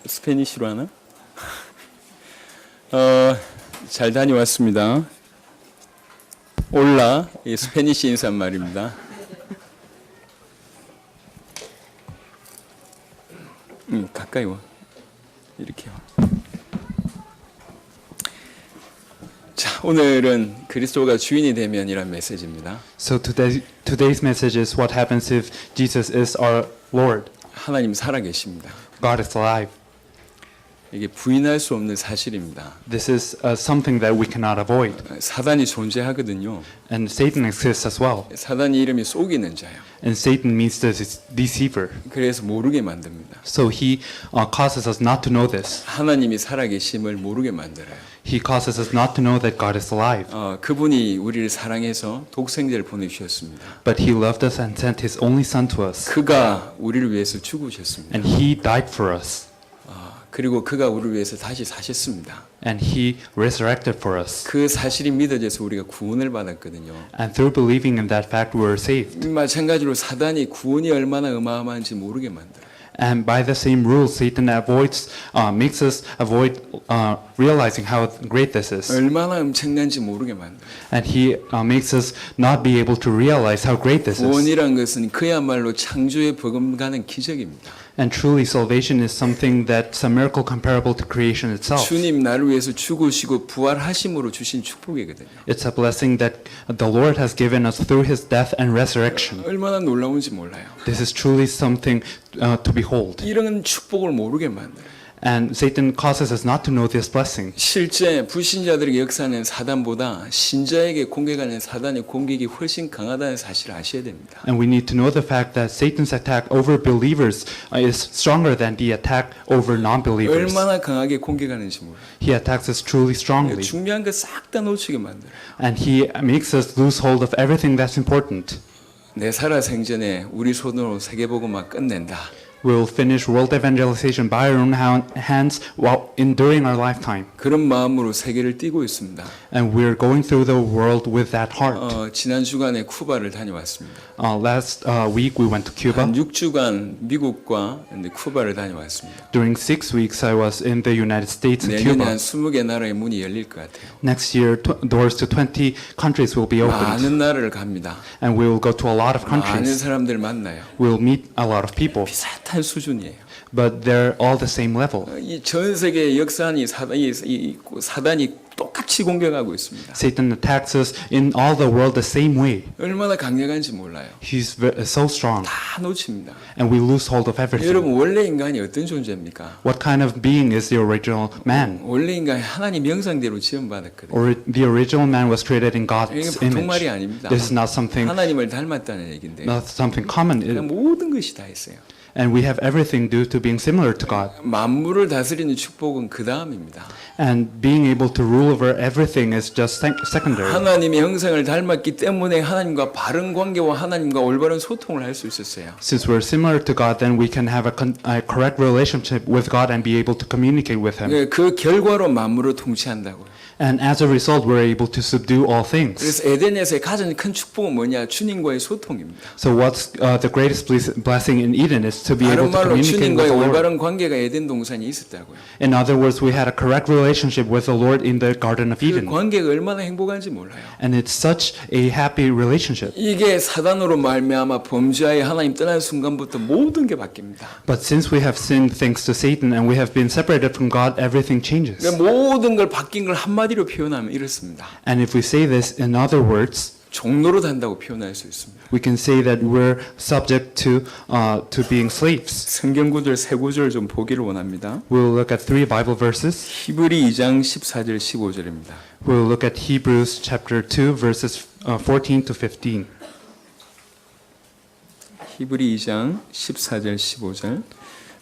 스페니쉬로 하나? 잘 다녀왔습니다. 올라, 스페니쉬 인사말입니다. 가까이 와. 이렇게 와. 자, 오늘은 그리스도가 주인이 되면이란 메시지입니다. So today's message is what happens if Jesus is our Lord. 하나님 살아계십니다. God is alive. 이게 부인할 수 없는 사실입니다. This is something that we cannot avoid. 사단이 존재하거든요. And Satan exists as well. 사단이 이름이 속이는 자예요. And Satan means the deceiver. 그래서 모르게 만듭니다. So he causes us not to know this. 하나님이 살아계심을 모르게 만들어요. He causes us not to know that God is alive. 그분이 우리를 사랑해서 독생자를 보내주셨습니다. But he loved us and sent his only son to us. 그가 우리를 위해서 죽으셨습니다. And he died for us. 그리고 그가 우리를 위해서 다시 사셨습니다. And he resurrected for us. 그 사실이 믿어져서 우리가 구원을 받았거든요. And through believing in that fact, we were saved. 마찬가지로 사단이 구원이 얼마나 어마어마한지 모르게 만들어요. And by the same rule, Satan makes us avoid realizing how great this is. 얼마나 엄청난지 모르게 만들어요. And he makes us not be able to realize how great this is. 구원이란 것은 그야말로 창조에 버금가는 기적입니다. And truly, salvation is something that's a miracle comparable to creation itself. 주님 나를 위해서 죽으시고 부활하심으로 주신 축복이거든요. It's a blessing that the Lord has given us through His death and resurrection. 얼마나 놀라운지 몰라요. This is truly something to behold. 이런 축복을 모르게 만들어요. And Satan causes us not to know this blessing. 실제 불신자들에게 역사하는 사단보다 신자에게 공격하는 사단의 공격이 훨씬 강하다는 사실을 아셔야 됩니다. And we need to know the fact that Satan's attack over believers is stronger than the attack over non-believers. 얼마나 강하게 공격하는지 몰라요. He attacks us truly strongly. 중요한 거 싹 다 놓치게 만들어요. And he makes us lose hold of everything that's important. 내 살아 생전에 우리 손으로 세계복음화 끝낸다. We'll finish world evangelization by our own hands while during our lifetime. 그런 마음으로 세계를 뛰고 있습니다. And we're going through the world with that heart. 지난 주간에 쿠바를 다녀왔습니다. Last week we went to Cuba. 한 6주간 미국과 쿠바를 다녀왔습니다. During 6 weeks I was in the United States and 내년에 한 Cuba. 20개 나라의 문이 열릴 것 같아요. Next year doors to 20 countries will be opened. 많은 나라를 갑니다. And we will go to a lot of 많은 countries. 사람들 만나요. We'll meet a lot of people. 비슷한 수준이에요. But they're all the same level. 이 전 세계 역사니 사단이 똑같이 공격하고 있습니다. Satan attacks us in all the world the same way. 얼마나 강력한지 몰라요. He's so strong. 다 놓칩니다. And we lose hold of everything. 여러분 원래 인간이 어떤 존재입니까? What kind of being is the original man? 원래 인간이 하나님 형상대로 지음받았거든요. Or the original man was created in God's 이게 보통 말이 image. 아닙니다. This is not something 하나님을 닮았다는 얘기인데 not something common. 그냥 모든 것이 다 있어요. And we have everything due to being similar to God. 만물을 다스리는 축복은 그 다음입니다. And being able to rule over everything is just secondary. 하나님의 형상을 닮았기 때문에 하나님과 바른 관계와 하나님과 올바른 소통을 할 수 있었어요. Since we're similar to God, then we can have a correct relationship with God and be able to communicate with Him. 그 결과로 만물을 통치한다고요. And as a result, we're able to subdue all things. 그래서 에덴에서의 가장 큰 축복은 뭐냐? 주님과의 소통입니다. So what's the greatest blessing in Eden is to be 다른 able to 말로 communicate with 주님과의 the Lord. 올바른 관계가 에덴 동산에 있었다고요. In other words, we had a correct relationship with the Lord in the Garden of 그 Eden. 관계가 얼마나 행복한지 몰라요. And it's such a happy relationship. 이게 사단으로 말미암아 범죄하에 하나님 떠난 순간부터 모든 게 바뀝니다. But since we have sinned thanks to Satan and we have been separated from God, everything changes. 그러니까 모든 걸 바뀐 걸 한마디로 표현하면 이렇습니다. And if we say this in other words, 종로로 단다고 표현할 수 있습니다. we can say that we're subject to being slaves. 성경 구절 세 구절 좀 보기를 원합니다. We'll look at 3 Bible verses. 히브리 2장 14절 15절입니다. We'll look at Hebrews chapter 2 verses 14 to 15. 히브리 2장 14절 15절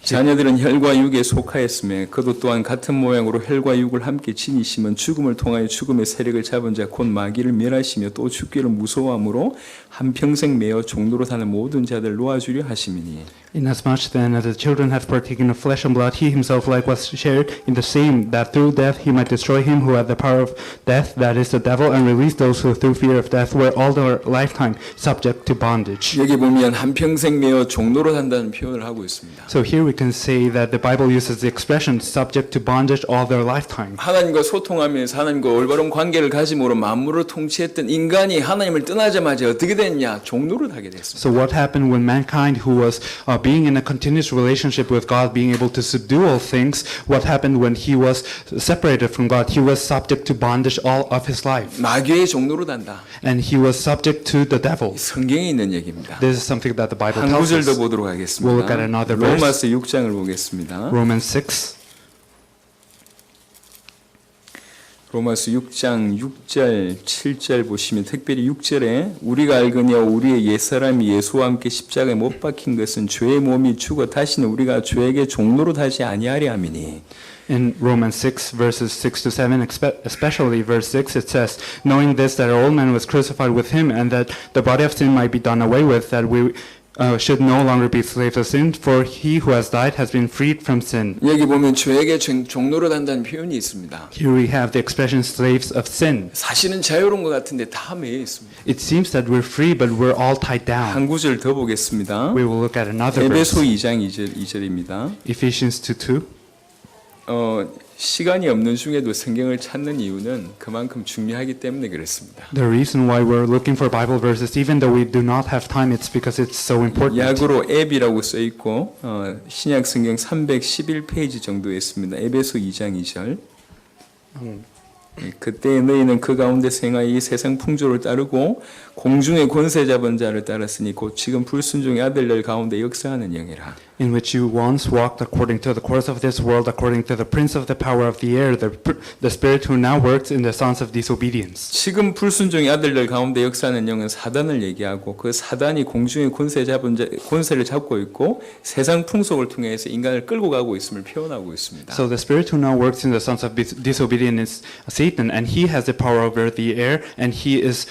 자녀들은 혈과 육에 속하였으며 그도 또한 같은 모양으로 혈과 육을 함께 지니시면 죽음을 통하여 죽음의 세력을 잡은 자 곧 마귀를 멸하시며 또 죽기를 무서워함으로 한평생 매어 종로로 사는 모든 자들 놓아주려 하심이니 Inasmuch then as the children have partaken of flesh and blood, he himself likewise shared in the same, that through death he might destroy him who had the power of death, that is the devil, and release those who through fear of death were all their lifetime subject to bondage. 여기 보면 한평생 매어 종로로 산다는 표현을 하고 있습니다. So here we we can say that the Bible uses the expression subject to bondage all their lifetime. 하나님과 소통하면서 하나님과 올바른 관계를 가짐으로 만물을 통치했던 인간이 하나님을 떠나자마자 어떻게 됐냐? 종노릇 하게 됐습니다. So what happened when mankind, who was being in a continuous relationship with God, being able to subdue all things, what happened when he was separated from God? He was subject to bondage all of his life. 마귀의 종노릇 한다. And he was subject to the devil. 성경에 있는 얘기입니다. This is something that the Bible 한 tells 구절 더 us. 보도록 We'll 하겠습니다. look at another verse. 로마서 6장을 보겠습니다. Romans 6. 로마서 6장 6절 7절 보시면 특별히 6절에 우리가 알거니와 우리의 옛사람이 예수와 함께 십자가에 못 박힌 것은 죄의 몸이 죽어 다시는 우리가 죄에게 종노릇 하지 아니하리 함이니. In Romans 6, verses 6 to 7, especially verse 6, it says, knowing this, that our old man was crucified with him, and that the body of sin might be done away with, that we should no longer be slaves of sin, for he who has died has been freed from sin. 여기 보면 죄에게 종노릇 한다는 표현이 있습니다. Here we have the expression slaves of sin. 사실은 자유로운 것 같은데 다 매여 있습니다. It seems that we're free, but we're all tied down. 한 구절 더 보겠습니다. We will look at another 에베소 verse, 2장 2절입니다. Ephesians 2:2. 시간이 없는 중에도 성경을 찾는 이유는 그만큼 중요하기 때문에 그렇습니다. The reason why we're looking for Bible verses, even though we do not have time, it's because it's so important. 약으로 앱이라고 써 있고 신약 성경 311페이지 정도에 있습니다. 에베소 2장 2절. 그때 너희는 그 가운데 생하여 이 세상 풍조를 따르고 공중의 권세 잡은 자를 따랐으니 곧 지금 불순종의 아들들 가운데 역사하는 영이라. In which you once walked according to the course of this world, according to the prince of the power of the air, the spirit who now works in the sons of disobedience. 지금 불순종의 아들들 가운데 역사하는 영은 사단을 얘기하고 그 사단이 공중의 권세를 잡고 있고 세상 풍속을 통해서 인간을 끌고 가고 있음을 표현하고 있습니다. So the spirit who now works in the sons of disobedience is Satan, and he has the power over the air, and he is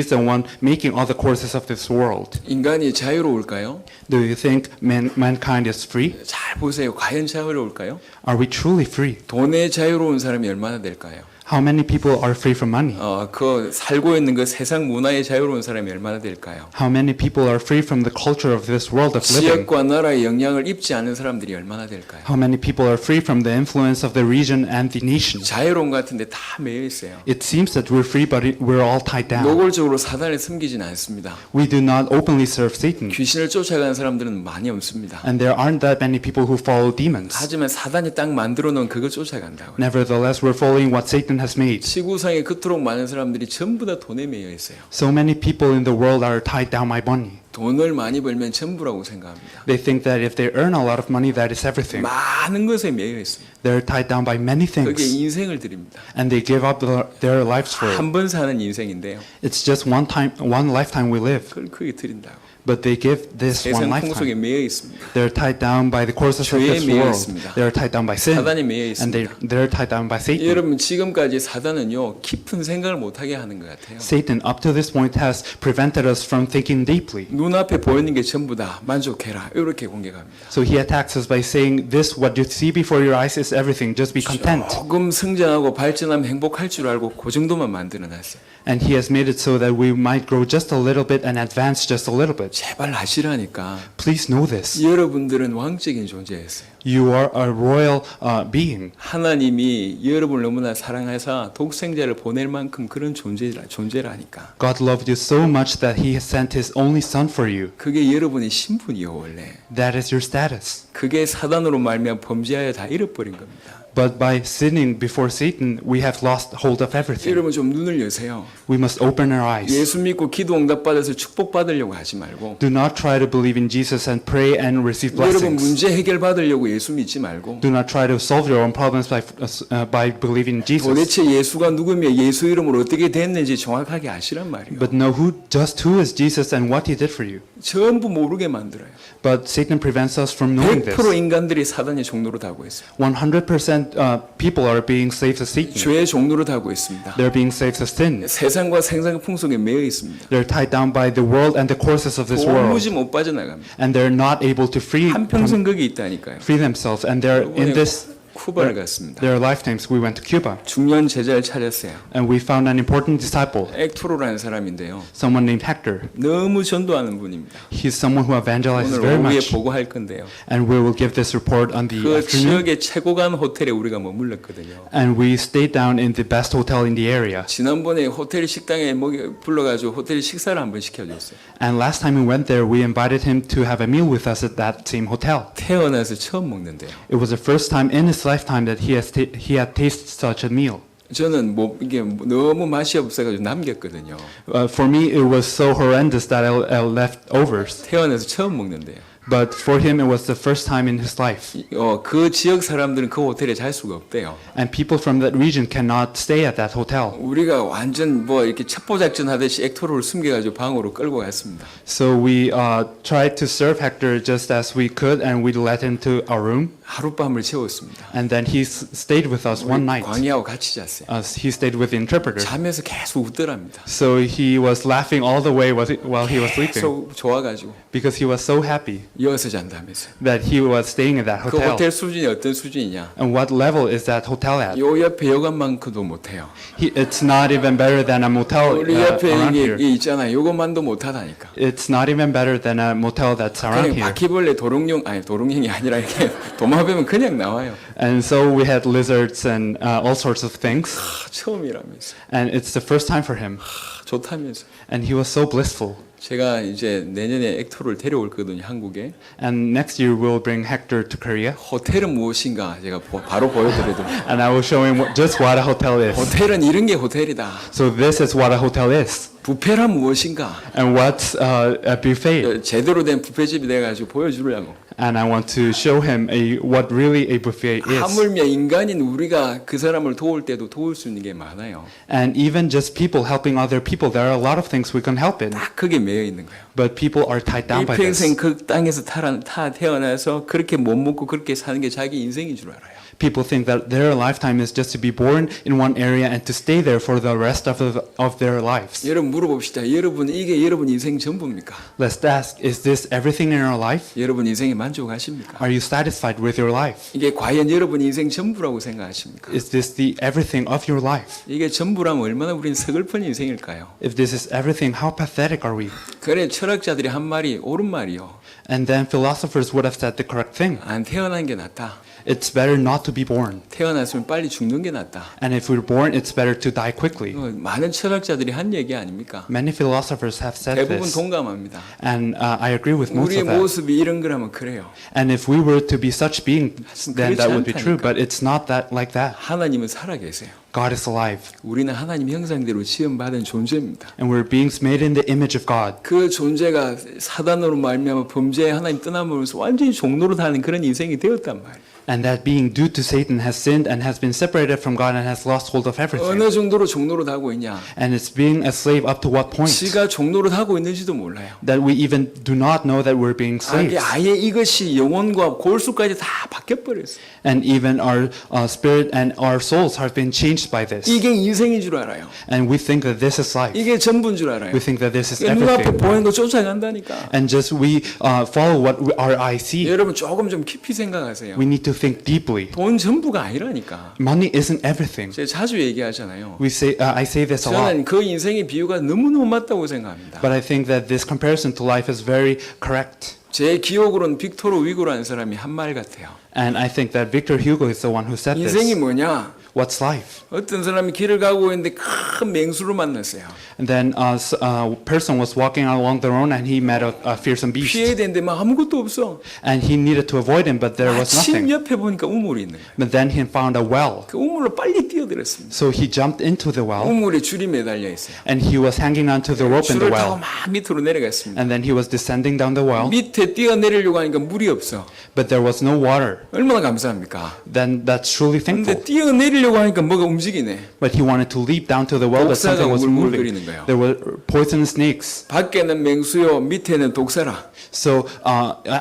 the one making all the courses of this world. 인간이 자유로울까요? Do you think mankind is free? 잘 보세요. 과연 자유로울까요? Are we truly free? 돈에 자유로운 사람이 얼마나 될까요? How many people are free from money? 그 살고 있는 그 세상 문화에 자유로운 사람이 얼마나 될까요? How many people are free from the culture of this world of living? 지역과 나라의 영향을 입지 않은 사람들이 얼마나 될까요? How many people are free from the influence of the region and the nation? 자유로운 것 같은데 다 매여 있어요. It seems that we're free, but we're all tied down. 노골적으로 사단을 섬기진 않습니다. We do not openly serve Satan, 귀신을 쫓아가는 사람들은 많이 없습니다. and there aren't that many people who follow demons. 하지만 사단이 딱 만들어 놓은 그거 쫓아간다고. Nevertheless, we're following what Satan has made. 지구상에 그토록 많은 사람들이 전부 다 돈에 매여 있어요. So many people in the world are tied down by money. 돈을 많이 벌면 전부라고 생각합니다. They think that if they earn a lot of money, that is everything. 많은 것에 매여 있습니다. They're tied down by many 거기에 things, 인생을 드립니다. and they give up their lives for it. 한 번 사는 인생인데요. It's just one lifetime we live, 그걸 크게 드린다고. but they give this one 세상 풍속에 lifetime. 매여 있습니다. They're tied down by the courses of 죄에 this 매여 world. 있습니다. They're tied down by sin, 사단이 매여 and 있습니다. they're tied down by Satan. 여러분 지금까지 사단은요 깊은 생각을 못하게 하는 것 같아요. Satan, up to this point, has prevented us from thinking deeply. 눈앞에 보이는 게 전부 다 만족해라 이렇게 공격합니다. So he attacks us by saying, "This, what you see before your eyes, is everything. Just be content." 조금 성장하고 발전하면 행복할 줄 알고 그 정도만 만들어놨어요. And he has made it so that we might grow just a little bit and advance just a little bit. 제발 하시라니까. Please know this. 여러분들은 왕적인 존재였어요. You are a royal being. 하나님이 여러분을 너무나 사랑해서 독생자를 보낼 만큼 그런 존재라니까. God loved you so much that he has sent his only son for you. 그게 여러분의 신분이요 원래. That is your status. 그게 사단으로 말미암아 범죄하여 다 잃어버린 겁니다. But by sinning before Satan, we have lost hold of everything. 여러분 좀 눈을 여세요. We must open our eyes. 예수 믿고 기도 응답 받아서 축복 받으려고 하지 말고. Do not try to believe in Jesus and pray and receive 여러분 blessings. 문제 해결 받으려고 예수 믿지 말고. Do not try to solve your own problems by believing in Jesus. 도대체 예수가 누구며 예수 이름으로 어떻게 됐는지 정확하게 아시란 말이에요. But know just who is Jesus and what he did for you. 전부 모르게 만들어요. But Satan prevents us from knowing 100% this. 인간들이 사단의 종로로 하고 있어요. 100% people are being slaves of Satan. 죄의 종로로 하고 있습니다. They're being slaves of sin. 세상과 생상 풍속에 매여 있습니다. They're tied down by the world and the courses of this world. 도무지 못 빠져나갑니다. And they're not able to free 한평생 거기 있다니까요. themselves. And they're in this 쿠바를 갔습니다. There are lifetimes we went to Cuba, 중년 제자를 찾았어요. and we found an important disciple, 액토로라는 사람인데요. someone named Hector. 너무 전도하는 분입니다. He's someone who evangelizes 오늘 very 오후에 much, 보고할 건데요. and we will give this report on the 그 afternoon. 지역의 최고 간 호텔에 우리가 머물렀거든요. And we stayed down in the best hotel in the area. 지난번에 호텔 식당에 불러가지고 호텔 식사를 한번 시켜줬어요. And last time we went there, we invited him to have a meal with us at that same hotel. 태어나서 처음 먹는데요. It was the first time in his lifetime that he had tasted such a meal. 저는 이게 너무 맛이 없어가지고 남겼거든요. For me, it was so horrendous that I left overs. 태어나서 처음 먹는데요. But for him, it was the first time in his life. 그 지역 사람들은 그 호텔에 잘 수가 없대요. And people from that region cannot stay at that hotel. 우리가 완전 이렇게 첩보작전 하듯이 액토로를 숨겨가지고 방으로 끌고 갔습니다. So we tried to serve Hector just as we could, and we let him to our room. 하룻밤을 채웠습니다. And then he stayed with us one night. 광희하고 같이 잤어요. He stayed with the interpreter. 자면서 계속 웃더랍니다. So he was laughing all the way while he was sleeping 계속 좋아가지고 because he was so happy 이어서 잔다면서. that he was staying at that 그 hotel. 호텔 수준이 어떤 수준이냐? And what level is that hotel at? 요 옆에 여관만큼도 못해요. It's not even better than a motel 우리 옆에 around 이게 here. 있잖아요. 요것만도 못하다니까. It's not even better than a motel that's around 그냥 here. 바퀴벌레 도롱뇽이 아니라 이렇게 도마뱀은 그냥 나와요. And so we had lizards and all sorts of things. 처음이라면서. And it's the first time for him. 좋다면서. And he was so blissful. 제가 이제 내년에 액토를 데려올 거거든요, 한국에. And next year we'll bring Hector to Korea. 호텔은 무엇인가 제가 바로 보여드려도. And I will show him just what a hotel is. 호텔은 이런 게 호텔이다. So this is what a hotel is. 뷔페란 무엇인가? And what's a buffet? 제대로 된 뷔페집이 돼가지고 보여주려고. And I want to show him what really a buffet is. 하물며 인간인 우리가 그 사람을 도울 때도 도울 수 있는 게 많아요. And even just people helping other people, there are a lot of things we can help in. 딱 그게 매여 있는 거예요. But people are tied down by this. 일평생 그 땅에서 태어나서 그렇게 못 먹고 그렇게 사는 게 자기 인생인 줄 알아요. People think that their lifetime is just to be born in one area and to stay there for the rest of their lives. 여러분 물어봅시다. 이게 여러분 인생 전부입니까? Let's ask, is this everything in your life? 여러분 인생에 만족하십니까? Are you satisfied with your life? 이게 과연 여러분 인생 전부라고 생각하십니까? Is this the everything of your life? 이게 전부라면 얼마나 우리는 서글픈 인생일까요? If this is everything, how pathetic are we? 그래 철학자들이 한 말이 옳은 말이요. And then philosophers would have said the correct thing. 안 태어난 게 낫다. It's better not to be born. 태어났으면 빨리 죽는 게 낫다. And if we're born, it's better to die quickly. 많은 철학자들이 한 얘기 아닙니까? Many philosophers have said 대부분 this. 동감합니다. And I agree with most 우리의 of that. 모습이 이런 거라면 그래요. And if we were to be such beings, then that would be true. 않다니까. But it's not that like that. 하나님은 살아계세요. God is alive. 우리는 하나님 형상대로 지음받은 존재입니다. And we're beings made in the image of God. 그 존재가 사단으로 말미암아 범죄에 하나님 떠나면서 완전히 종로로 다니는 그런 인생이 되었단 말이에요. And that being due to Satan has sinned and has been separated from God and has lost hold of everything. 어느 정도로 종로로 다고 있냐? And it's being a slave up to what point? 지가 종로로 다고 있는지도 몰라요. That we even do not know that we're being slaves. 아예 이것이 영혼과 골수까지 다 바뀌어버렸어요. And even our spirit and our souls have been changed by this. 이게 인생인 줄 알아요. And we think that this is life. 이게 전부인 줄 알아요. We think that this is 눈앞에 everything. 보이는 거 쫓아간다니까. And just we follow what our eyes see. 여러분 조금 좀 깊이 생각하세요. We need to think deeply. 돈 전부가 아니라니까. Money isn't everything. 제가 자주 얘기하잖아요. I say this a lot. 저는 그 인생의 비유가 너무너무 맞다고 생각합니다. But I think that this comparison to life is very correct. 제 기억으로는 빅토르 위고라는 사람이 한 말 같아요. And I think that Victor Hugo is the one who said 인생이 this. 뭐냐? What's life? 어떤 사람이 길을 가고 있는데 큰 맹수를 만났어요. And then a person was walking along the road and he met a fearsome beast. 피해야 되는데 막 아무것도 없어. And he needed to avoid him, but there was 마침 nothing. 옆에 보니까 우물이 있는 거예요. But then he found a well. 그 우물로 빨리 뛰어들었습니다. So he jumped into the well 우물에 줄이 매달려 있어요. and he was hanging onto the rope in the 줄을 타고 well. 막 밑으로 내려갔습니다. And then he was descending down the well, 밑에 뛰어내리려고 하니까 물이 없어. but there was no water. 얼마나 감사합니까? Then that's truly 근데 thankful. 뛰어내리려고 하니까 뭐가 움직이네. But he wanted to leap down to the well, but 독사가 something was 울물거리는 moving. 거예요. There were poisonous snakes. 밖에는 맹수요, 밑에는 독사라. So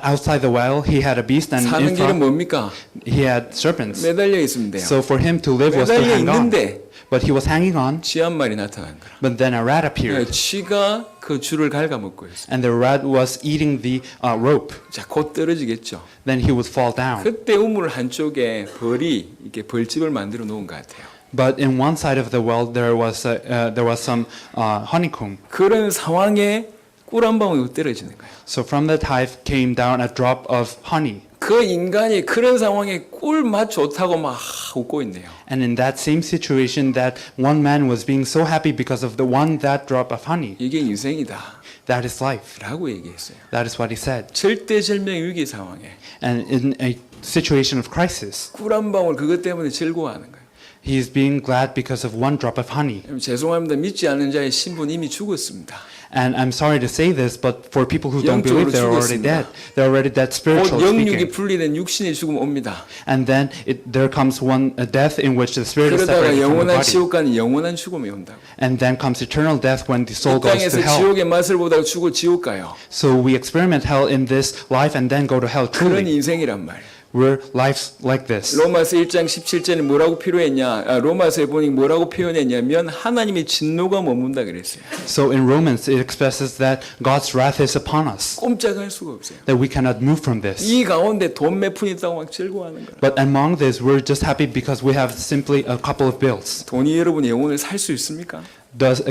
outside the well, he had a beast, and 사는 in 길은 front 뭡니까? he had serpents. 매달려 있으면 돼요. So for him to live was to 매달려 hang on. 있는데 But he was hanging on, 쥐 한 마리 나타난 거라. but then a rat appeared, 쥐가 그 줄을 갉아먹고 있어요. and the rat was eating the rope. 자, 곧 떨어지겠죠. Then he would fall down. 그때 우물 한쪽에 벌이 이렇게 벌집을 만들어 놓은 것 같아요. But in one side of the well, there was some honeycomb. 그런 상황에 꿀 한 방울이 떨어지는 거예요. So from that hive came down a drop of honey. 그 인간이 그런 상황에 꿀 맛 좋다고 막 웃고 있네요. And in that same situation, that one man was being so happy because of that drop of honey. 이게 인생이다 That is life. 라고 얘기했어요. That is what he said. 절대절명 위기 상황에 And in a situation of crisis, 꿀 한 방울 그것 때문에 즐거워하는 거예요. he is being glad because of one drop of honey. 죄송합니다. 믿지 않는 자의 신분 이미 죽었습니다. And I'm sorry to say this, but for people who don't 영적으로 believe, they're already 죽었습니다. dead. They're already dead 곧 spiritually 영육이 speaking. 분리된 육신의 죽음 옵니다. And then there comes a death in which the spirit is 그러다가 separated from the 영원한 body. 지옥 가는 영원한 죽음이 온다고. And then comes eternal death when the 이 soul goes 땅에서 to hell. 지옥의 맛을 보다가 죽어 지옥 가요. So we experiment hell in this life and then go to hell 그런 truly. 인생이란 말이에요. We're lives like this. 로마서 1장 17절에 뭐라고 필요했냐? 로마서에 보니 뭐라고 표현했냐면 하나님의 진노가 머문다 그랬어요. So in Romans, it expresses that God's wrath is upon us, 꼼짝할 수가 없어요. that we cannot move from this. 이 가운데 돈 몇 푼 있다고 막 즐거워하는 거예요. But among this, we're just happy because we have simply a couple of bills. 돈이 여러분의 영혼을 살 수 있습니까?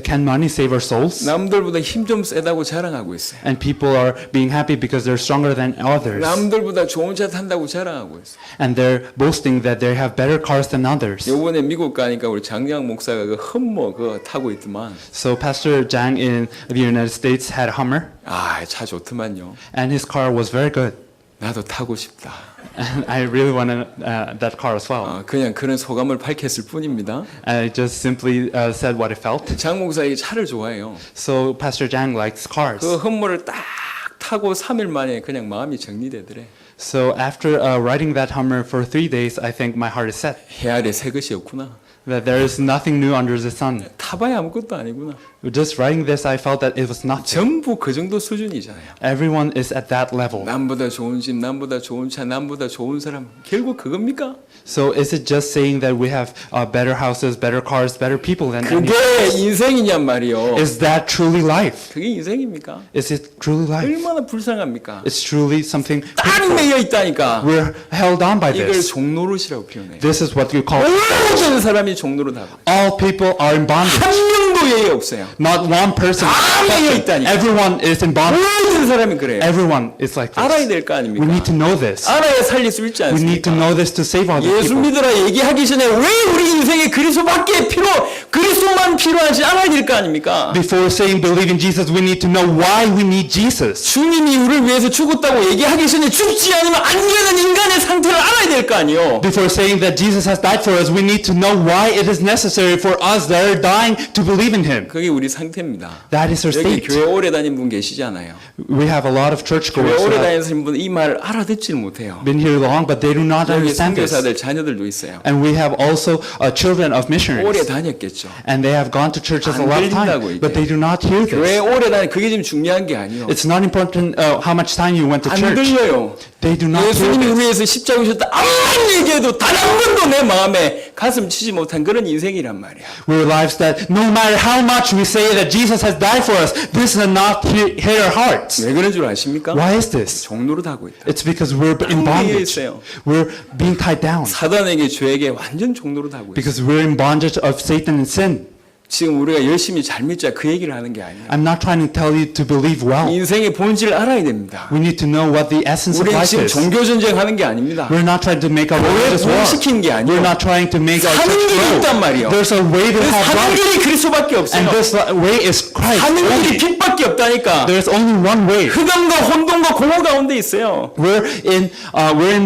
Can money save our souls? 남들보다 힘 좀 세다고 자랑하고 있어요. And people are being happy because they're stronger than others. 남들보다 좋은 차 탄다고 자랑하고 있어요. And they're boasting that they have better cars than others. 요번에 미국 가니까 우리 장양 목사가 그 흠모 그거 타고 있더만. So Pastor Jang in the United States had a Hummer, 아, 차 좋더만요. and his car was very good. 나도 타고 싶다. And I really wanted that car as well. 그냥 그런 소감을 밝혔을 뿐입니다. I just simply said what I felt. 장 목사가 차를 좋아해요. So Pastor Jang likes cars. 그 흠모를 딱 타고 3일 만에 그냥 마음이 정리되더래. So after riding that Hummer for 3 days, I think my heart is set. 해 아래 새 것이 없구나. That there is nothing new under the sun. 타봐야 아무것도 아니구나. Just riding this, I felt that it was nothing. 전부 그 정도 수준이잖아요. Everyone is at that level. 남보다 좋은 집, 남보다 좋은 차, 남보다 좋은 사람. 결국 그겁니까? So is it just saying that we have better houses, better cars, better people than 그게 anyone? 인생이냔 말이요. Is that truly life? 그게 인생입니까? Is it truly life? 얼마나 불쌍합니까? It's truly something 딱 painful. 매여 있다니까. We're held on by 이걸 this. 종노릇이라고 표현해요. This is what you call 모든 사람이 종노릇하고 all people are in 한 bondage. 명도 예의 없어요. Not one person. 다 매여 있다니까. Everyone is in bondage. 모든 사람이 그래요. Everyone is like 알아야 this. 될 거 We 아닙니까? need to know this. 알아야 살릴 수 있지 We need to 않습니까? know this to save other 예수 people. 믿으라 얘기하기 전에 왜 우리 인생에 그리스도만 필요한지 알아야 될 거 아닙니까? Before saying believe in Jesus, we need to know why we need Jesus. 주님이 우리를 위해서 죽었다고 얘기하기 전에 죽지 않으면 안 되는 인간의 상태를 알아야 될 거 아니에요. Before saying that Jesus has died for us, we need to know why it is necessary for us that are dying to believe in Him. 그게 우리 상태입니다. That is our 여기 state. 교회 오래 다닌 분 계시잖아요. We have a lot of 교회 churchgoers who 오래 have 다니는 분은 이 말을 알아듣지를 못해요. been here long, but they do not 여기 understand this. 선교사들 자녀들도 있어요. And we have also children of 오래 missionaries. 다녔겠죠. And they have gone to churches a 안 lot of 들린다고 time, 이게. but they do not hear 교회 this. 오래 다니 그게 지금 중요한 게 아니에요. It's not important how much time you went to 안 church. 들려요. They do not hear 예수님이 this. 우리 위해서 십자가 오셨다 아무리 얘기해도 단 한 번도 내 마음에 가슴 치지 못한 그런 인생이란 말이야. We're lives that no matter how much we say that Jesus has died for us, this does not hit our hearts. 왜 그런 줄 아십니까? Why is this? 종노릇 하고 있다. It's because we're in 한계에 bondage. 있어요. We're being tied down. 사단에게 죄에게 완전 종노릇 하고 있어요. Because we're in bondage of Satan and sin. 지금 우리가 열심히 잘 믿자 그 얘기를 하는 게 아니에요. I'm not trying to tell you to believe well. 인생의 본질을 알아야 됩니다. We need to know what the essence of 우리는 life 지금 is. 종교 전쟁하는 게 아닙니다. We're not trying to make our religious war. 시키는 게 아니에요. We're not trying to make our 사는 church 길이 있단 grow. 말이에요. There's a way to have 사는 life. 길이 그리스도밖에 없어요. And this way is Christ 사는 길이 only. 빛밖에 없다니까. There's only one way. 흑암과 혼돈과 공허 가운데 있어요. We're in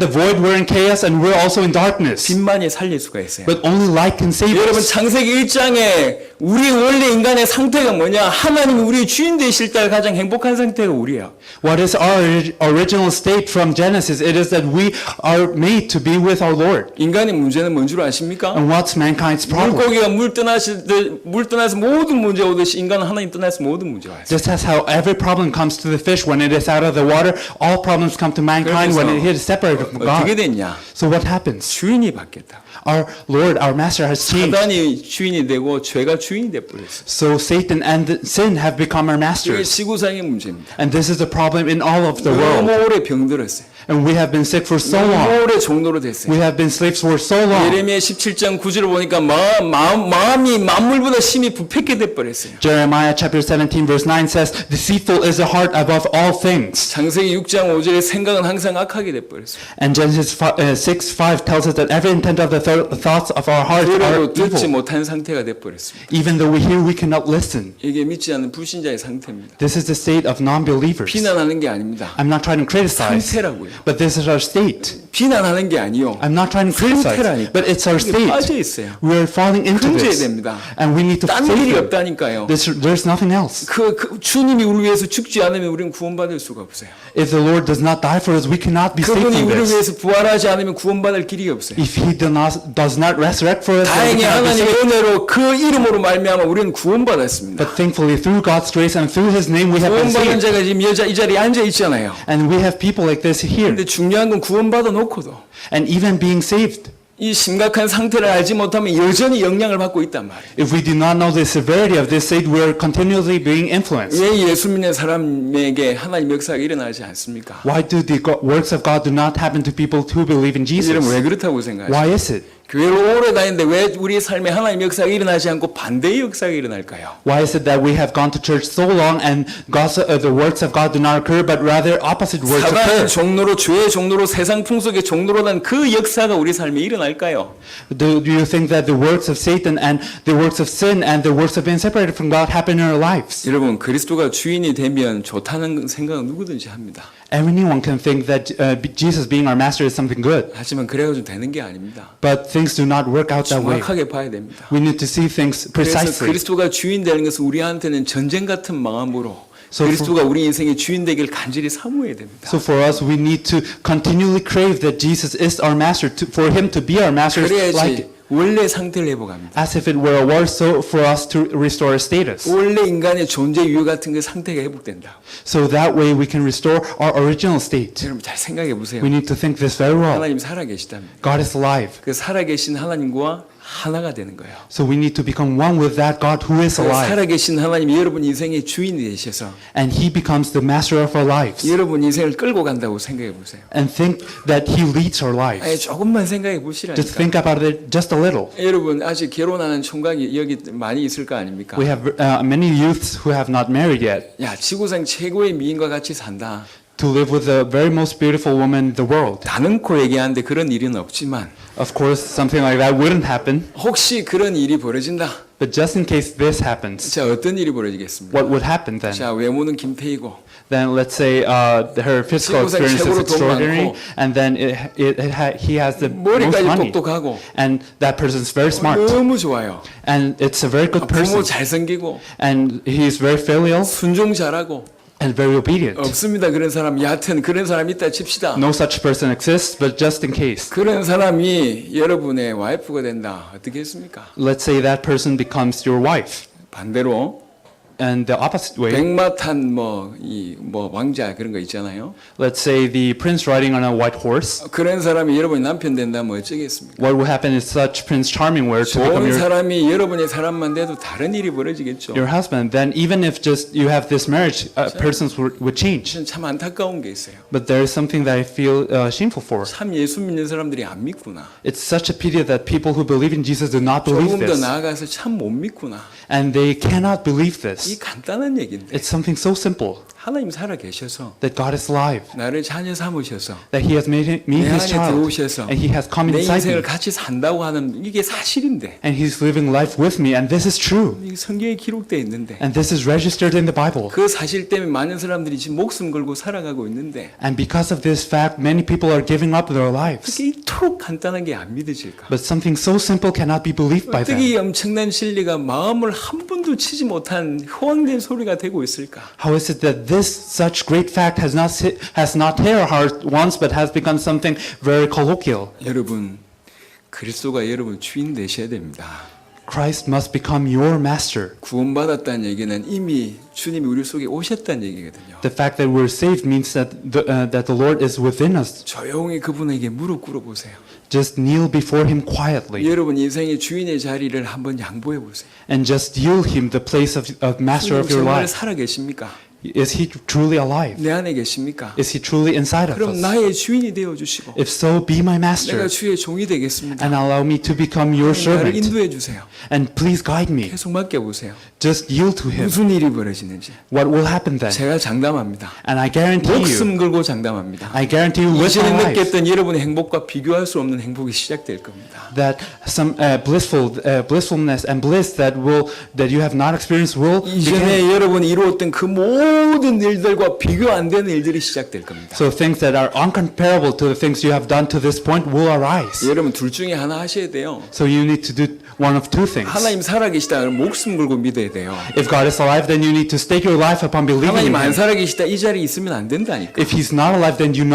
the void, we're in chaos, and we're also in darkness. 빛만이 살릴 수가 있어요. But only light can save 여러분 us. 창세기 1장에 우리 원래 인간의 상태가 뭐냐? 하나님이 우리의 주인 되실 때 가장 행복한 상태가 우리야. What is our original state from Genesis? It is that we are made to be with our Lord. 인간의 문제는 뭔 줄 아십니까? And what's mankind's problem? 물고기가 물 떠나서 모든 문제 오듯이 인간은 하나님 떠나서 모든 문제가 있어요. Just as how every problem comes to the fish when it is out of the water, all problems come to mankind when it is separated from 어떻게 God. 됐냐? So what happens? 주인이 바뀌었다. Our Lord, our Master has changed. 사단이 주인이 되고 죄가 주인이 돼 버렸어요. So Satan and sin have become our 이게 masters. 지구상의 문제입니다. And this is a problem in all of the 너무 world. 오래 병들었어요. And we have been sick for so 너무 long. 오래 종로로 됐어요. We have been slaves for so long. 예레미야 17장 9절을 보니까 마음이 만물보다 심히 부패게 돼 버렸어요. Jeremiah chapter 17 verse 9 says, deceitful is the heart above all things. 창세기 6장 5절에 생각은 항상 악하게 돼 버렸어요. And Genesis 6:5 tells us that every intent of the thoughts of our hearts are 들어도 듣지 evil. 못한 상태가 돼 버렸습니다. Even though we hear, we cannot listen. 이게 믿지 않는 불신자의 상태입니다. This is the state of non-believers. 비난하는 게 아닙니다. I'm not trying to criticize, 상태라고요. but this is our state. 비난하는 게 아니요. I'm not trying to criticize, 상태라니까. but it's our 이게 빠져 state. 있어요. We are falling into 끊어져야 this, 됩니다. and we need to 딴 save 길이 it. 없다니까요. There's nothing else. 그 주님이 우리 위해서 죽지 않으면 우리는 구원받을 수가 없어요. If the Lord does not die for us, we cannot be saved 그분이 from 우리를 this. 위해서 부활하지 않으면 구원받을 길이 없어요. If He does not resurrect for us, then we 다행히 cannot be 하나님의 saved. 은혜로 그 이름으로 말미암아 우리는 구원받았습니다. But thankfully, through God's grace and through His name, we have been 구원받은 saved. 자가 지금 이 자리에 앉아 있잖아요. And we have people like this here. 근데 중요한 건 구원받아 놓고도 And even being saved, 이 심각한 상태를 알지 못하면 여전히 영향을 받고 있단 말이에요. if we do not know the severity of this state, we are continually being influenced. 왜 예수 믿는 사람에게 하나님 역사가 일어나지 않습니까? Why do the works of God do not happen to people who believe in Jesus? 이런 왜 그렇다고 생각하세요? Why is it? 교회를 오래 다니는데 왜 우리 삶에 하나님 역사가 일어나지 않고 반대의 역사가 일어날까요? Why is it that we have gone to church so long and the works of God do not occur, but rather opposite works 사단의 occur? 종로로 죄의 종로로 세상 풍속의 종로로 난 그 역사가 우리 삶에 일어날까요? Do you think that the works of Satan and the works of sin and the works of being separated from God happen in our lives? 여러분 그리스도가 주인이 되면 좋다는 생각은 누구든지 합니다. Anyone can think that Jesus being our master is something good, 하지만 그래가지고 되는 게 아닙니다. but things do not work out that way. 정확하게 봐야 됩니다. We need to see things 그래서 precisely. 그리스도가 주인 되는 것은 우리한테는 전쟁 같은 마음으로 So 그리스도가 우리 인생의 주인 되길 간절히 사모해야 됩니다. So for us, we need to continually crave that Jesus is our master, for Him to be our master, 그래야지 like 원래 상태를 회복합니다. as if it were a war, so for us to restore our status. 원래 인간의 존재 유효 같은 그 상태가 회복된다. So that way we can restore our original state. 여러분 잘 생각해 보세요. We need to think this very well. 하나님 살아계시다면 God is alive. 그 살아계신 하나님과 하나가 되는 거예요. So we need to become one with that God who is 그 alive. 살아계신 하나님이 여러분 인생의 주인이 되셔서 And He becomes the master of our lives. 여러분 인생을 끌고 간다고 생각해 보세요. And think that He leads our 아니 lives. 조금만 생각해 Just 보시라니까. think about it just a little. 여러분 아직 결혼하는 총각이 여기 많이 있을 거 아닙니까? We have many youths who have not married yet 야 지구상 최고의 미인과 같이 산다. to live with the very most beautiful woman in the world. 다는코 얘기하는데 그런 일은 없지만 Of course, something like that wouldn't happen. 혹시 그런 일이 벌어진다. But just in case this happens, 자 어떤 일이 벌어지겠습니까? what would happen then? 자 외모는 김태희고 Then let's say her physical 지구상 appearance is 최고로 돈 extraordinary, 많고, and then he has the most 머리까지 money, 똑똑하고 and that person's very smart, 너무 좋아요. and it's a very good 부모 person, 잘생기고 and he's very filial 순종 잘하고 and very obedient. 없습니다. 그런 사람 여하튼 그런 사람 있다 칩시다. No such person exists, but just in case, 그런 사람이 여러분의 와이프가 된다. 어떻게 했습니까? let's say that person becomes your wife, 반대로 and the opposite way, 백마탄 뭐 왕자 그런 거 있잖아요. let's say the prince riding on a white horse. 그런 사람이 여러분의 남편 된다면 어쩌겠습니까? What would happen if such Prince Charming were to become 좋은 사람이 여러분의 사람만 돼도 다른 일이 벌어지겠죠. your husband? Then even if just you have this marriage, persons would change. 저는 참 안타까운 게 있어요. But there is something that I feel shameful for. 참 예수 믿는 사람들이 안 믿구나. It's such a pity that people who believe in Jesus do not believe 조금 더 this. 나아가서 참 못 믿구나. And they cannot believe 이 this. 간단한 얘기인데 It's something so simple 하나님 살아 계셔서 that God is alive, 나를 자녀 삼으셔서 that He has made me 내 His 안에 child, 들어오셔서 and He has come 내 inside 인생을 me, 같이 산다고 하는 이게 사실인데 and He's living life with me, and this is true. 이게 성경에 기록되어 있는데 And this is registered in the Bible. 그 사실 때문에 많은 사람들이 지금 목숨 걸고 살아가고 있는데 And because of this fact, many people are giving up their lives. 어떻게 이토록 간단한 게 안 믿어질까? But something so simple cannot be believed by 어떻게 them. 이 엄청난 진리가 마음을 한 번도 치지 못한 허황된 소리가 되고 있을까? How is it that this such great fact has not hit our heart once, but has become something very colloquial? 여러분 그리스도가 여러분 주인 되셔야 됩니다. Christ must become your master. 구원받았다는 얘기는 이미 주님이 우리 속에 오셨다는 얘기거든요. The fact that we're saved means that the Lord is within us. 조용히 그분에게 무릎 꿇어보세요. Just kneel before Him quietly 여러분 인생의 주인의 자리를 한번 양보해 보세요. and just yield Him the place of master of your 정말 life. 살아 계십니까? Is He truly alive? 내 안에 계십니까? Is He truly inside of 그럼 us? 나의 주인이 되어 주시고 If so, be my 내가 master 주의 종이 되겠습니다. and allow me to become your 나를 servant. 인도해 주세요. And please guide me. 계속 맡겨 보세요. Just yield to Him. 무슨 일이 벌어지는지 What will happen then? 제가 장담합니다. And I guarantee you, 목숨 걸고 장담합니다. I guarantee you with my 이전에 life 느꼈던 여러분의 행복과 비교할 수 없는 행복이 시작될 겁니다. that some blissfulness and bliss that you have not experienced will begin. 이전에 여러분이 이루었던 그 모든 일들과 비교 안 되는 일들이 시작될 겁니다. So things that are uncomparable to the things you have done to this point will arise. 여러분 둘 중에 하나 하셔야 돼요. So you need to do one of two things. 하나님 살아계시다 그러면 목숨 걸고 믿어야 돼요. If God is alive, then you need to stake your life upon believing 하나님 in 안 Him. 살아계시다 이 자리에 있으면 안 된다니까. If He's not alive, then you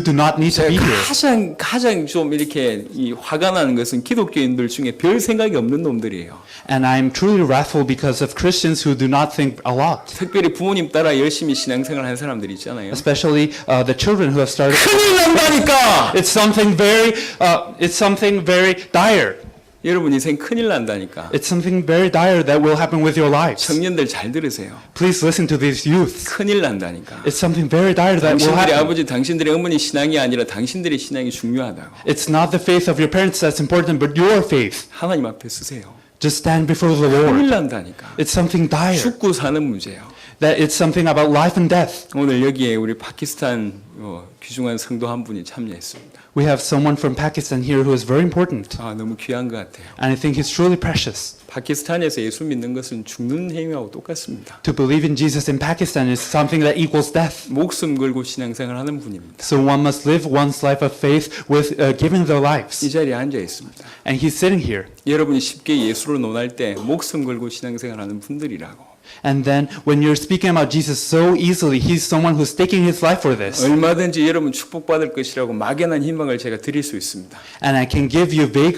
do not need to be 제가 here. 가장 좀 이렇게 이 화가 나는 것은 기독교인들 중에 별 생각이 없는 놈들이에요. And I'm truly wrathful because of Christians who do not think a lot. 특별히 부모님 따라 열심히 신앙생활 하는 사람들 있잖아요. Especially the children who have started. 큰일 난다니까. It's something very dire. 여러분 인생 큰일 난다니까. It's something very dire that will happen with your lives. 청년들 잘 들으세요. Please listen to these youths. 큰일 난다니까. It's something very dire that will 당신들의 happen. 아버지, 당신들의 어머니 신앙이 아니라 당신들의 신앙이 중요하다고. It's not the faith of your parents that's important, but your faith. 하나님 앞에 쓰세요. Just stand before the 큰일 Lord. 난다니까. It's something dire. 죽고 사는 문제예요. That it's something about life and death. 오늘 여기에 우리 파키스탄 귀중한 성도 한 분이 참여했습니다. We have someone from Pakistan here who is very important. 아, 너무 귀한 것 같아요. And I think he's truly precious. 파키스탄에서 예수 믿는 것은 죽는 행위하고 똑같습니다. To believe in Jesus in Pakistan is something that equals death. 목숨 걸고 신앙생활 하는 분입니다. So one must live one's life of faith with giving their lives. 이 자리에 앉아 있습니다. And he's sitting here. 여러분이 쉽게 예수를 논할 때 목숨 걸고 신앙생활 하는 분들이라고. And then when you're speaking about Jesus so easily, he's someone who's taking his life for this. 얼마든지 여러분 축복받을 것이라고 막연한 희망을 제가 드릴 수 있습니다. And I can give you vague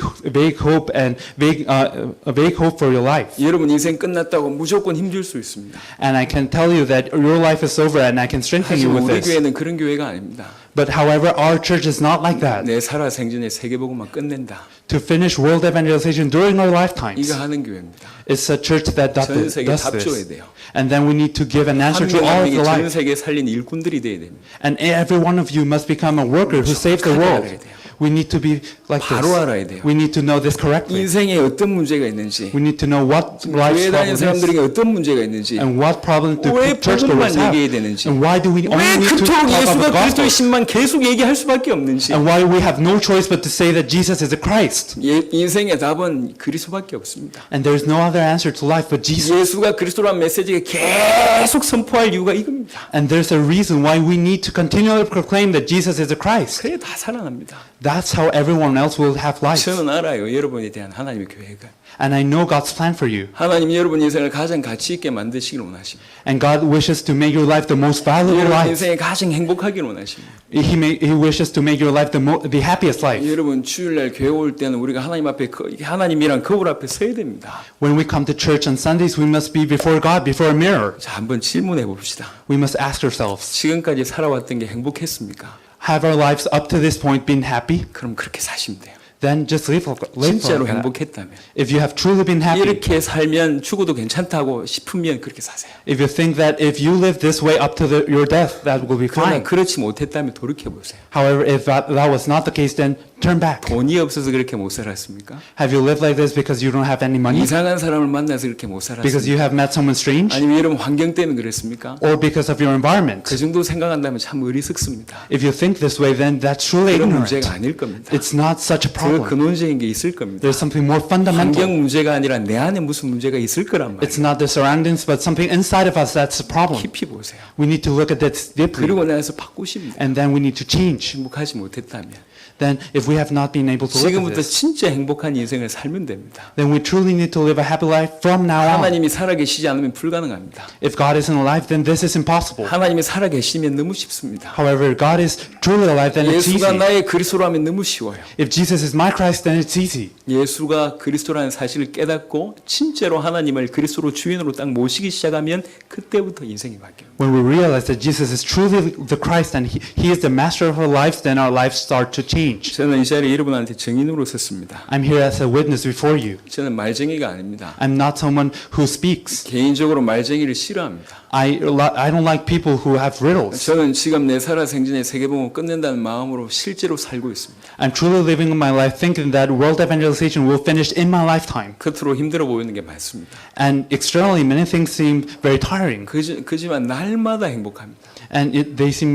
hope and vague hope for your life. 여러분 인생 끝났다고 무조건 힘줄 수 있습니다. And I can tell you that your life is over and I can strengthen you 하지만 with 우리 this. 교회는 그런 교회가 아닙니다. But however, our church is not like that. 내 살아 생전에 세계복음만 끝낸다. To finish world evangelization during our lifetimes. 이거 하는 교회입니다. It's a church that does 전 세계 this. 답줘야 돼요. And then we need to give an answer to all of 한 the 명이 전 lives. 세계 살린 일꾼들이 돼야 됩니다. And every one of you must become a worker who saves the world. We need to be like 바로 this. 알아야 돼요. We need to know this correctly. 인생에 어떤 문제가 있는지, We need to know what 교회 life's 다니는 problem is 사람들에게 어떤 문제가 있는지, and what problem do 왜 church 복음만 goers have. 얘기해야 되는지, And why do we only 왜 need to 그토록 talk about 예수가 the gospel? 그리스도의 신만 계속 얘기할 수밖에 없는지. And why we have no choice but to say that Jesus is the Christ. 인생의 답은 그리스도밖에 없습니다. And there is no other answer to life but Jesus. 예수가 그리스도라는 메시지를 계속 선포할 이유가 이겁니다. And there's a reason why we need to continually proclaim that Jesus is the Christ. 그래 다 살아납니다. That's how everyone else will have life. 저는 알아요. 여러분에 대한 하나님의 계획을. And I know God's plan for you. 하나님 여러분 인생을 가장 가치 있게 만드시길 원하십니다. And God wishes to make your life the most valuable 여러분 life. 인생에 가장 행복하길 원하십니다. He wishes to make your life the happiest life. 여러분 주일날 교회 올 때는 우리가 하나님 앞에 하나님이랑 거울 앞에 서야 됩니다. When we come to church on Sundays, we must be before God, before a mirror. 자, 한번 질문해 봅시다. We must ask ourselves, 지금까지 살아왔던 게 행복했습니까? have our lives up to this point been happy? 그럼 그렇게 사시면 돼요. Then just live 진짜로 like that. 행복했다면. If you have truly been happy, 이렇게 살면 죽어도 괜찮다고 싶으면 그렇게 사세요. if you think that if you live this way up to your death, that will be 그러나 fine. 그렇지 못했다면 돌이켜 보세요. However, if that was not the case, then turn back. 돈이 없어서 그렇게 못 살았습니까? Have you lived like this because you don't have any money? 이상한 사람을 만나서 그렇게 못 Because 살았습니까? you have met someone strange? 아니면 여러분 환경 때문에 그랬습니까? Or because of your environment? 그 정도 생각한다면 참 어리석습니다. If you think this way, then that's truly 그런 ignorant. 문제가 아닐 겁니다. It's not such a 더 problem. 근원적인 게 있을 겁니다. There's something more fundamental. 환경 문제가 아니라 내 안에 무슨 문제가 있을 거란 말이에요. It's not the surroundings, but something inside of us that's the problem. 깊이 보세요. We need to look at this deeply. 그리고 나서 바꾸십니다. And then we need to change. 행복하지 못했다면 Then if we have not been able to live 지금부터 this, 진짜 행복한 인생을 살면 됩니다. then we truly need to live a happy life from now on. 하나님이 살아계시지 않으면 불가능합니다. If God isn't alive, then this is impossible. 하나님이 살아계시면 너무 쉽습니다. However, if God is truly alive, then it's 예수가 easy. 나의 그리스도라면 너무 쉬워요. If Jesus is my Christ, then it's easy. 예수가 그리스도라는 사실을 깨닫고 진짜로 하나님을 그리스도로 주인으로 딱 모시기 시작하면 그때부터 인생이 바뀌어요. When we realize that Jesus is truly the Christ and He is the master of our lives, then our lives start to change. 저는 이 자리에 여러분한테 증인으로 섰습니다. I'm here as a witness before you. 저는 말쟁이가 아닙니다. I'm not someone who speaks. 개인적으로 말쟁이를 싫어합니다. I don't like people who have riddles. 저는 지금 내 살아생전에 세계복음을 끝낸다는 마음으로 실제로 살고 있습니다. I'm truly living my life thinking that world evangelization will finish in my lifetime. 겉으로 힘들어 보이는 게 맞습니다. And externally, many things seem very tiring. 그지만 날마다 행복합니다. And they seem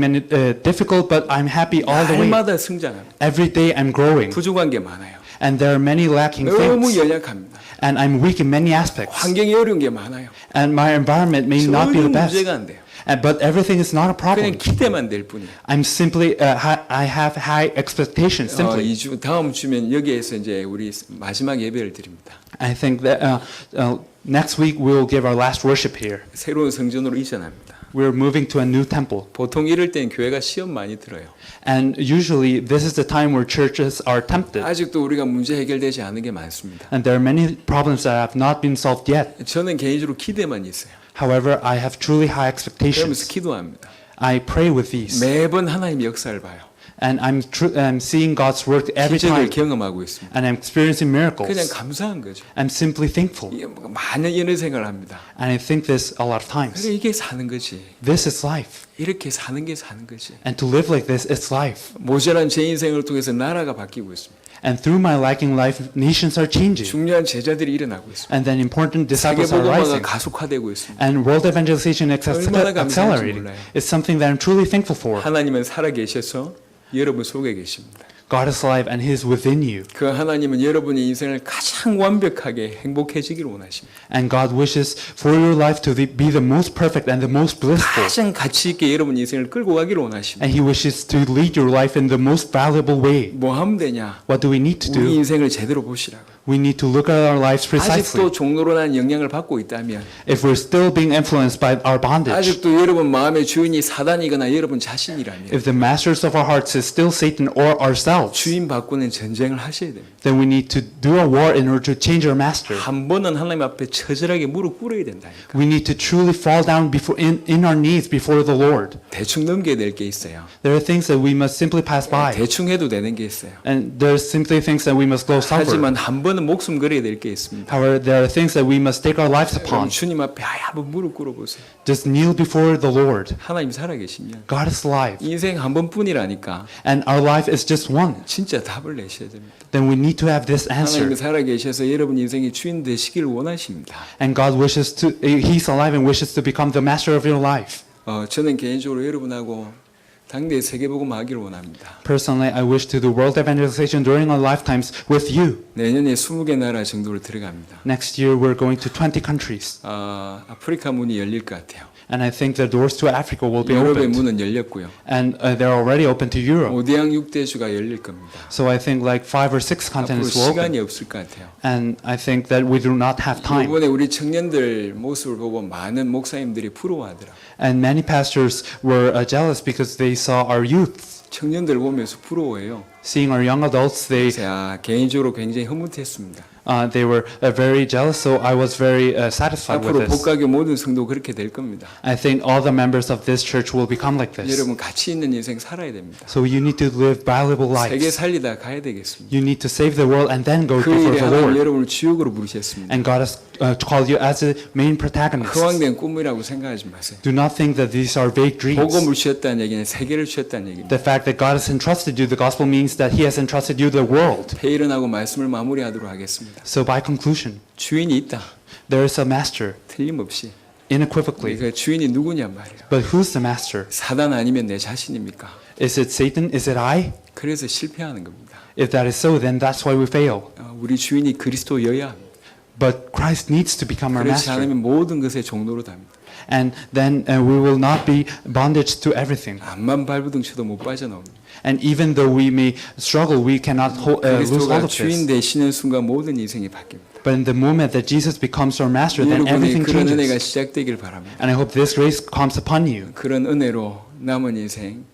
difficult, but I'm happy all the way. 날마다 성장합니다. Every day I'm growing. 부족한 게 많아요. And there are many lacking 너무 things. 연약합니다. And I'm weak in many aspects. 환경이 어려운 게 많아요. And my environment may not be 전혀 the best. 문제가 안 돼요. But everything is not a 그냥 problem. 기대만 될 뿐이에요. I'm simply, I have high expectations, simply. 다음 주면 여기에서 이제 우리 마지막 예배를 드립니다. I think that next week we will give our last worship here. 새로운 성전으로 이전합니다. We're moving to a new temple. 보통 이럴 땐 교회가 시험 많이 들어요. And usually this is the time where churches are tempted. 아직도 우리가 문제 해결되지 않은 게 많습니다. And there are many problems that have not been solved yet. 저는 개인적으로 기대만 있어요. However, I have truly high 그러면서 expectations. 기도합니다. I pray with these. 매번 하나님의 역사를 봐요. And I'm seeing God's work every 기적을 time. 경험하고 있습니다. And I'm experiencing 그냥 miracles. 감사한 거죠. I'm simply thankful. 이게 많은 연애 생활을 합니다. And I think this a lot of times. 그래 이게 사는 거지. This is life. 이렇게 사는 게 사는 거지. And to live like this, it's life. 모자란 제 인생을 통해서 나라가 바뀌고 있습니다. And through my lacking life, nations are changing. 중요한 제자들이 일어나고 있습니다. And then important disciples are 세계복음화가 rising. 가속화되고 있습니다. And world evangelization is 얼마나 감사한지 accelerating. 몰라요. It's something that I'm truly thankful for. 하나님은 살아계셔서 여러분 속에 계십니다. God is alive and He is within you. 그 하나님은 여러분의 인생을 가장 완벽하게 행복해지기를 원하십니다. And God wishes for your life to be the most perfect and the most blissful. 가장 가치 있게 여러분 인생을 끌고 가기를 원하십니다. And He wishes to lead your life in the most valuable way. 뭐 하면 되냐? What do we need to 우리 do? 인생을 제대로 보시라고. We need to look at our lives precisely. 아직도 종로로라는 영향을 받고 있다면, If we're still being influenced by our bondage, 아직도 여러분 마음의 주인이 사단이거나 여러분 자신이라면 if the masters of our hearts is still Satan or ourselves, 주인 바꾸는 전쟁을 하셔야 됩니다. then we need to do a war in order to change our master. 한 번은 하나님 앞에 처절하게 무릎 꿇어야 된다니까. We need to truly fall down before in our knees before the Lord. 대충 넘겨야 될 게 있어요. There are things that we must simply pass by, 대충 해도 되는 게 있어요. and there are simply things that we must gloss over. 하지만 한 번은 목숨 걸어야 될 게 있습니다. However, there are things that we must stake our lives 여러분 upon. 주님 앞에 한번 무릎 꿇어보세요. Just kneel before the Lord. 하나님 살아계시면 God is alive, 인생 한 번뿐이라니까 and our life is just one. 진짜 답을 내셔야 됩니다. Then we need to have this answer. 하나님이 살아계셔서 여러분 인생의 주인 되시기를 원하십니다. And God wishes to, He's alive and wishes to become the master of your life. 저는 개인적으로 여러분하고 당대 세계복음 하기를 원합니다. Personally, I wish to do world evangelization during our lifetimes with you. 내년에 20개 나라 정도를 들어갑니다. Next year, we're going to 20 countries. 아프리카 문이 열릴 것 같아요. And I think the doors to Africa will be 유럽의 opened. 문은 열렸고요. And they're already open to Europe. 5대양 6대주가 열릴 겁니다. So I think like 5 or 6 앞으로 continents will open. 시간이 없을 것 같아요. And I think that we do not have time. 이번에 우리 청년들 모습을 보고 많은 목사님들이 부러워하더라고요. And many pastors were jealous because they saw our youth. 청년들 보면서 부러워해요. Seeing our young adults, they 개인적으로 굉장히 흐뭇했습니다. they were very jealous, so I was very satisfied with 앞으로 this. 복각의 모든 성도 그렇게 될 겁니다. I think all the members of this church will become like this. 여러분 가치 있는 인생 살아야 됩니다. So you need to live valuable 세계 lives. 살리다 가야 되겠습니다. You need to save the world and then go 그 before 일에 the 하나님 Lord. 여러분을 주역으로 부르셨습니다. And God has called you as the main protagonist. 허황된 꿈이라고 생각하지 마세요. Do not think that these are vague dreams. 복음을 주셨다는 얘기는 세계를 주셨다는 얘기입니다. The fact that God has entrusted you the gospel means that He has entrusted you the world. 회의론하고 말씀을 마무리하도록 하겠습니다. So by conclusion, 주인이 있다. there is a master, 틀림없이. unequivocally. 그 주인이 누구냔 말이에요. But who's the master? 사단 아니면 내 자신입니까? Is it Satan? Is it I? 그래서 실패하는 겁니다. If that is so, then that's why we fail. 우리 주인이 그리스도여야 합니다. But Christ needs to become our 그렇지 master. 않으면 모든 것의 종로로 답니다. And then we will not be bondage to everything. 암만 발부둥 쳐도 못 빠져나옵니다. And even though we may struggle, we cannot lose hold 그리스도가 of 주인 this. 되시는 순간 모든 인생이 바뀝니다. But in the moment that Jesus becomes our master, then 여러분의 everything 그런 은혜가 changes. 시작되길 바랍니다. And I hope this grace comes upon you. 그런 은혜로 남은 인생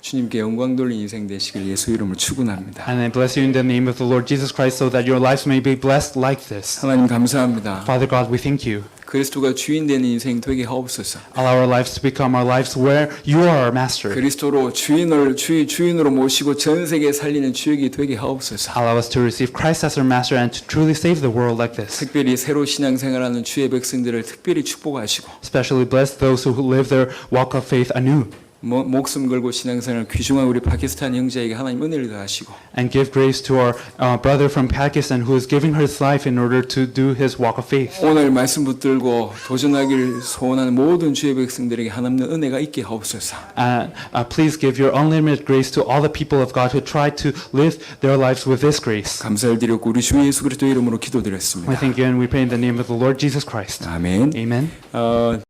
주님께 영광 돌린 인생 되시길 예수 이름으로 축원합니다. And I bless you in the name of the Lord Jesus Christ so that your lives may be blessed like this. 하나님 감사합니다. Father God, we thank you. 그리스도가 주인 되는 인생 되게 하옵소서. Allow our lives to become our lives where you are our master. 그리스도로 주인으로 모시고 전 세계 살리는 주역이 되게 하옵소서. Allow us to receive Christ as our master and to truly save the world like this. 특별히 새로 신앙생활하는 주의 백성들을 특별히 축복하시고 Especially bless those who live their walk of faith anew. 목숨 걸고 신앙생활 귀중한 우리 파키스탄 형제에게 하나님 은혜를 더하시고 And give grace to our brother from Pakistan who is giving his life in order to do his walk of faith. 오늘 말씀 붙들고 도전하기를 소원하는 모든 주의 백성들에게 하나님의 은혜가 있게 하옵소서. Please give your unlimited grace to all the people of God who try to live their lives with this grace. 감사를 드렸고 우리 주 예수 그리스도 이름으로 We 기도드렸습니다. thank you and we pray in the name of the Lord Jesus Christ. 아멘. Amen.